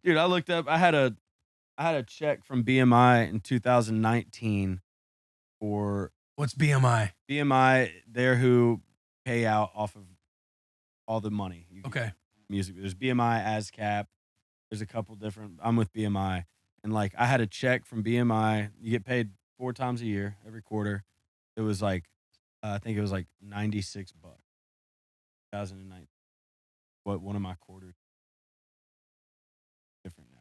Dude, I looked up. I had a check from BMI in 2019 for What's BMI? BMI. They're who pay out off of all the money. You get Okay. music. There's BMI, ASCAP. There's a couple different. I'm with BMI, and like I had a check from BMI. You get paid 4 times a year, every quarter. It was like, I think it was like $96. 2019. What one of my quarters different now.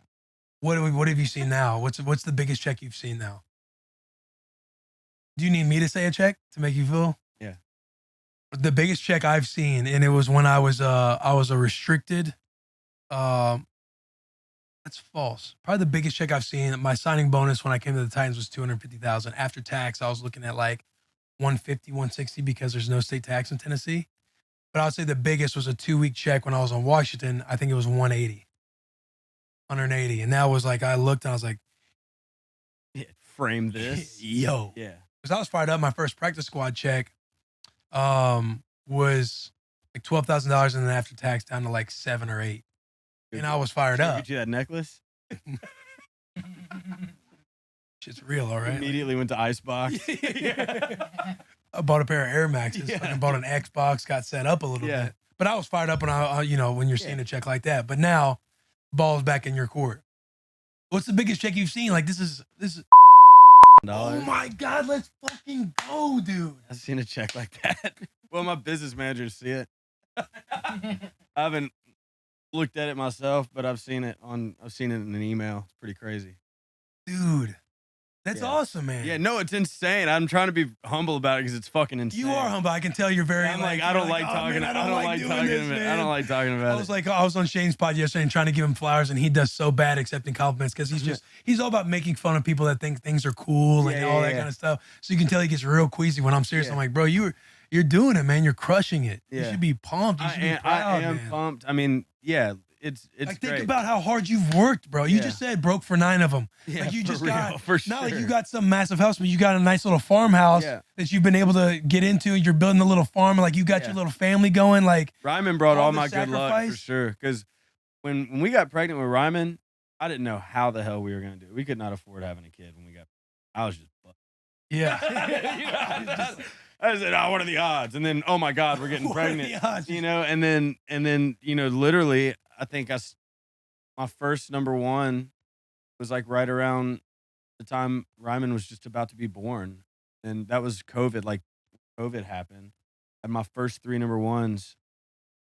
What have you seen now? What's the biggest check you've seen now? Do you need me to say a check to make you feel? Yeah. The biggest check I've seen, and it was when I was a restricted. Um, that's false. Probably the biggest check I've seen. My signing bonus when I came to the Titans was 250,000 after tax. I was looking at like 150, 160 because there's no state tax in Tennessee. But I would say the biggest was a 2-week check when I was on Washington. I think it was 180, and that was like I looked and I was like, Yeah, frame this. yo, Yeah. because I was fired up. My first practice squad check was like $12,000, and then after tax down to like 7 or 8. And I was fired Should I up. get you that necklace? Shit's real, all right. Immediately went to Icebox. I bought a pair of Air Maxes. Yeah. Fucking bought an Xbox, got set up a little Yeah. bit. But I was fired up when when you're seeing a check like that. But now, ball's back in your court. What's the biggest check you've seen? Like this is. Oh my God, let's fucking go, dude. I've seen a check like that. Well, my business managers see it. I haven't looked at it myself, but I've seen it in an email. It's pretty crazy. Dude, that's Yeah. awesome, man. Yeah, no, it's insane. I'm trying to be humble about it because it's fucking insane. You are humble. I can tell you're very. I'm like, I don't like talking. I don't like talking about it. I was on Shane's pod yesterday and trying to give him flowers, and he does so bad accepting compliments because he's all about making fun of people that think things are cool and all that kind of stuff. So you can tell he gets real queasy when I'm serious. Yeah. I'm like, bro, you're doing it, man. You're crushing it. You Yeah. should be pumped. You should be proud, I am man. pumped. I mean, yeah, it's Like, great. think about how hard you've worked, bro. You just said broke for 9 of them. Yeah, like you for just real, got for not like sure. you got some massive house, but you got a nice little farmhouse Yeah. that you've been able to get into. You're building a little farm, like you got your little family going. Like Ryman brought all the my good luck for sacrifice. sure. Because when we got pregnant with Ryman, I didn't know how the hell we were gonna do it. We could not afford having a kid when we got. I was just. yeah. I said, "Oh, what are the odds?" And then, "Oh my God, we're getting What are pregnant." the odds? And then, literally, I think my first number one was like right around the time Ryman was just about to be born, and that was COVID. Like, COVID happened, and my first 3 number ones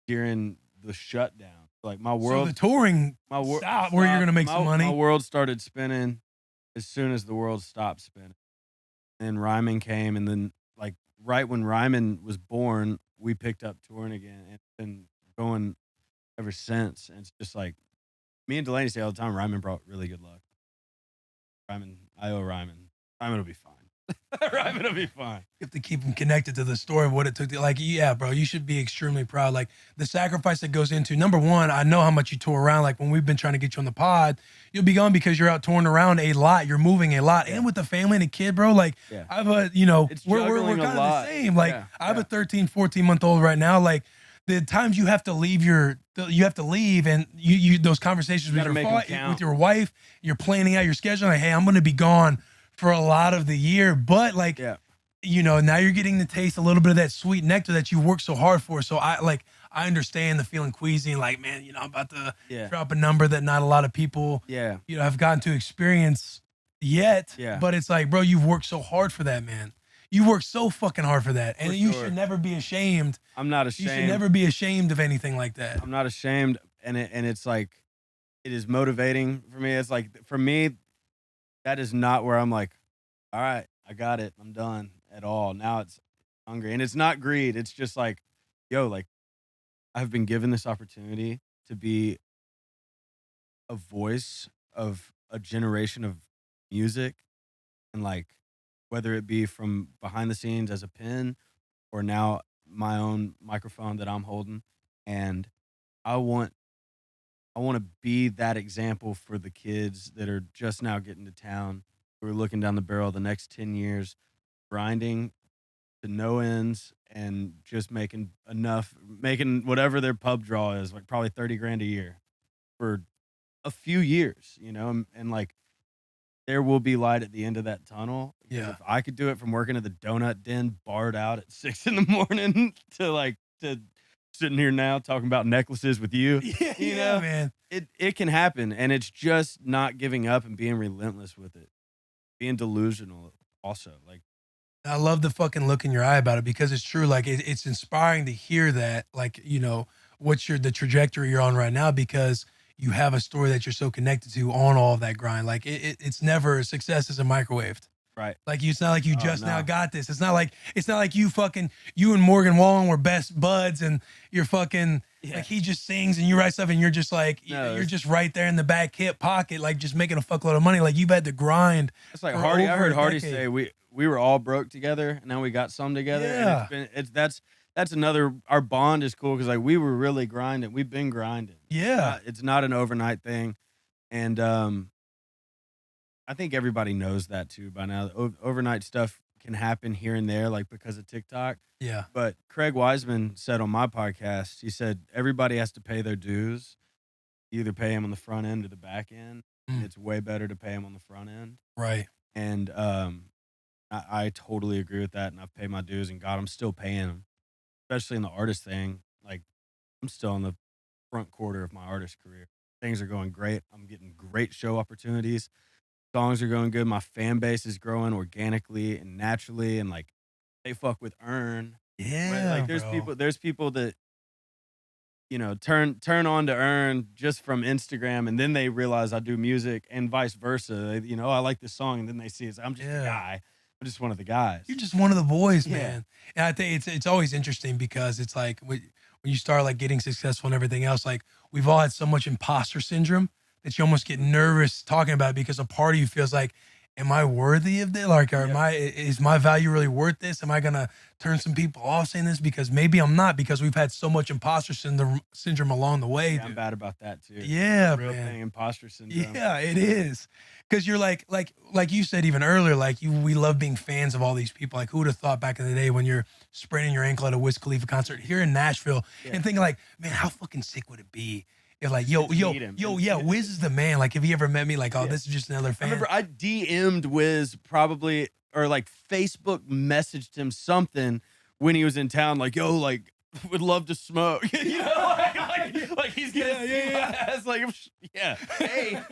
during the shutdown. Like my world, So the touring stopped where you're gonna make some money. My world started spinning as soon as the world stopped spinning. And Ryman came, and then like right when Ryman was born, we picked up touring again and been going ever since. And it's just like me and Delaney say all the time, Ryman brought really good luck. I owe Ryman. Ryman will be fine. Ryman will be fine. You have to keep them connected to the story of what it took to, like, yeah, bro, you should be extremely proud. Like the sacrifice that goes into, number one, I know how much you tour around. Like when we've been trying to get you on the pod, you'll be gone because you're out touring around a lot. You're moving a lot. And with the family and a kid, bro, like I have a, It's we're juggling kind a of lot. the same. Like I have a 13, 14-month-old right now. Like the times you have to leave and you those conversations with your wife, you're planning out your schedule. Like, hey, I'm going to be gone for a lot of the year, but like, now you're getting to taste a little bit of that sweet nectar that you worked so hard for. So I understand the feeling queasy and like, man, I'm about to drop a number that not a lot of people, have gotten to experience yet. Yeah. But it's like, bro, you've worked so hard for that, man. You worked so fucking hard for that. And you should never be ashamed. I'm not ashamed. You should never be ashamed of anything like that. I'm not ashamed. And it's like, it is motivating for me. It's like, for me, that is not where I'm like, all right, I got it. I'm done at all. Now it's hungry. And it's not greed. It's just like, yo, like, I've been given this opportunity to be a voice of a generation of music. And like, whether it be from behind the scenes as a pen or now my own microphone that I'm holding. And I want to be that example for the kids that are just now getting to town, who are looking down the barrel of the next 10 years, grinding to no ends and just making whatever their pub draw is, like probably 30 grand a year for a few years, you know, and like there will be light at the end of that tunnel. Because Yeah. if I could do it from working at the donut den, barred out at 6 in the morning to sitting here now talking about necklaces with you, Yeah, you yeah, know, man. it can happen, and it's just not giving up and being relentless with it, being delusional also, like I love the fucking look in your eye about it because it's true. Like it's inspiring to hear that, like, what's the trajectory you're on right now because you have a story that you're so connected to on all of that grind. Like it's never success isn't microwaved. right. Like it's not like you Oh, just now no. got this. It's not like you and Morgan Wallen were best buds and you're fucking Yeah. like he just sings and you write stuff and you're just like No, you're just right there in the back hip pocket, like just making a fuckload of money. Like you've had to grind it's like for Hardy. I over heard a Hardy decade. say we were all broke together, and now we got some together, and Yeah. that's another our bond is cool because like we were really grinding. We've been grinding. Yeah. It's not an overnight thing, and I think everybody knows that too by now. Overnight stuff can happen here and there, like because of TikTok. Yeah. But Craig Wiseman said on my podcast, he said everybody has to pay their dues. You either pay them on the front end or the back end. And Mm. it's way better to pay them on the front end. Right. And I totally agree with that. And I've paid my dues, and God, I'm still paying them, especially in the artist thing. Like I'm still in the front quarter of my artist career. Things are going great. I'm getting great show opportunities. Songs are going good. My fan base is growing organically and naturally, and like they fuck with Earn. But Yeah, like bro. there's people that turn on to Earn just from Instagram, and then they realize I do music, and vice versa. Oh, I like this song, and then they see it. I'm just a Yeah. guy. I'm just one of the guys. You're just one of the boys, Yeah. man. And I think it's always interesting because it's like when you start like getting successful and everything else, like we've all had so much imposter syndrome that you almost get nervous talking about it because a part of you feels like, am I worthy of this? Like, is my value really worth this? Am I gonna turn some people off saying this? Because maybe I'm not because we've had so much imposter syndrome along the way. Yeah, I'm Dude. bad about that too. Yeah, Real man. thing, imposter syndrome. Yeah, it is. Cause you're like you said even earlier, like we love being fans of all these people. Like who would have thought back in the day when you're spraining your ankle at a Wiz Khalifa concert here in Nashville Yeah. and thinking like, man, how fucking sick would it be if like, yeah, Yeah. Wiz is the man. Like if he ever met me, like, oh, Yeah. this is just another I fan. remember I DM'd Wiz probably or like Facebook messaged him something when he was in town, like, yo, like would love to smoke. Like he's gonna see my ass. Like, yeah. A,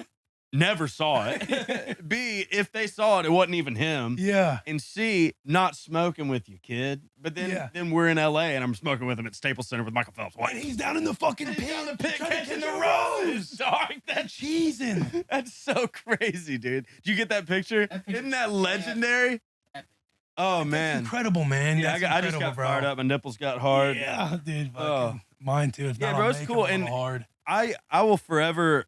never saw it. B, if they saw it, it wasn't even him. Yeah. And C, not smoking with you, kid. But then we're in LA and I'm smoking with him at Staples Center with Michael Phelps. What? And he's down in the fucking He's pit, down the pit trying to catching catch the a rose. Dog, that's cheesing. that's so crazy, dude. Did you get that picture? Isn't that legendary? Oh man, Incredible, man. yeah, That's I just incredible, got bro. fired up. My nipples got hard. Yeah, dude. Fucking, Oh. mine too. If Yeah, not bro, on it's makeup, cool, I'm and hard. I will forever.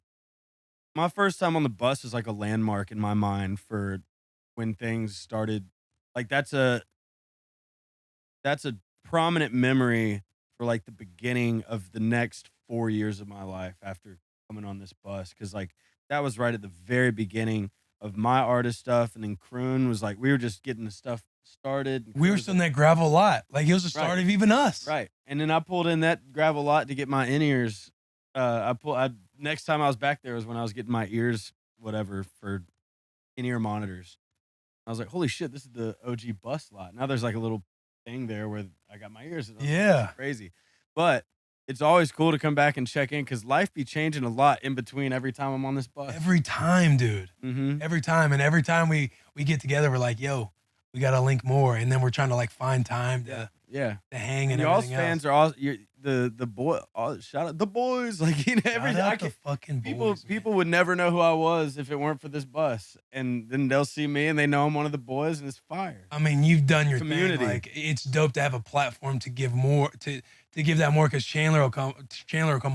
My first time on the bus is like a landmark in my mind for when things started. Like that's a prominent memory for like the beginning of the next 4 years of my life after coming on this bus, because like that was right at the very beginning of my artist stuff, and then Croon was like we were just getting the stuff started. We were still in that gravel lot. Like it was the start Right. of even us. Right. And then I pulled in that gravel lot to get my in-ears. Next time I was back there was when I was getting my ears, whatever, for in-ear monitors. I was like, holy shit, this is the OG bus lot. Now there's like a little thing there where I got my ears. And I was like, Yeah. this is crazy. But it's always cool to come back and check in because life be changing a lot in between every time I'm on this bus. Every time, dude. Mm-hmm. Every time. And every time we get together, we're like, yo, we gotta link more. And then we're trying to like find time to Yeah. hang and Y'all's everything fans else. are all the boy. Shout out the boys. Like every Shout out I the can, fucking people boys, man. people would never know who I was if it weren't for this bus, and then they'll see me and they know I'm one of the boys, and it's fire. I mean, you've done your Community. thing. Like it's dope to have a platform to give more to give that more because Chandler will come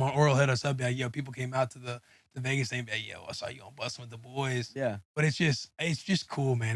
on or he'll hit us up. Be like, yo, people came out to the Vegas thing. Be like, yo, I saw you on Bussin' With The Boys. Yeah. But it's just cool, man.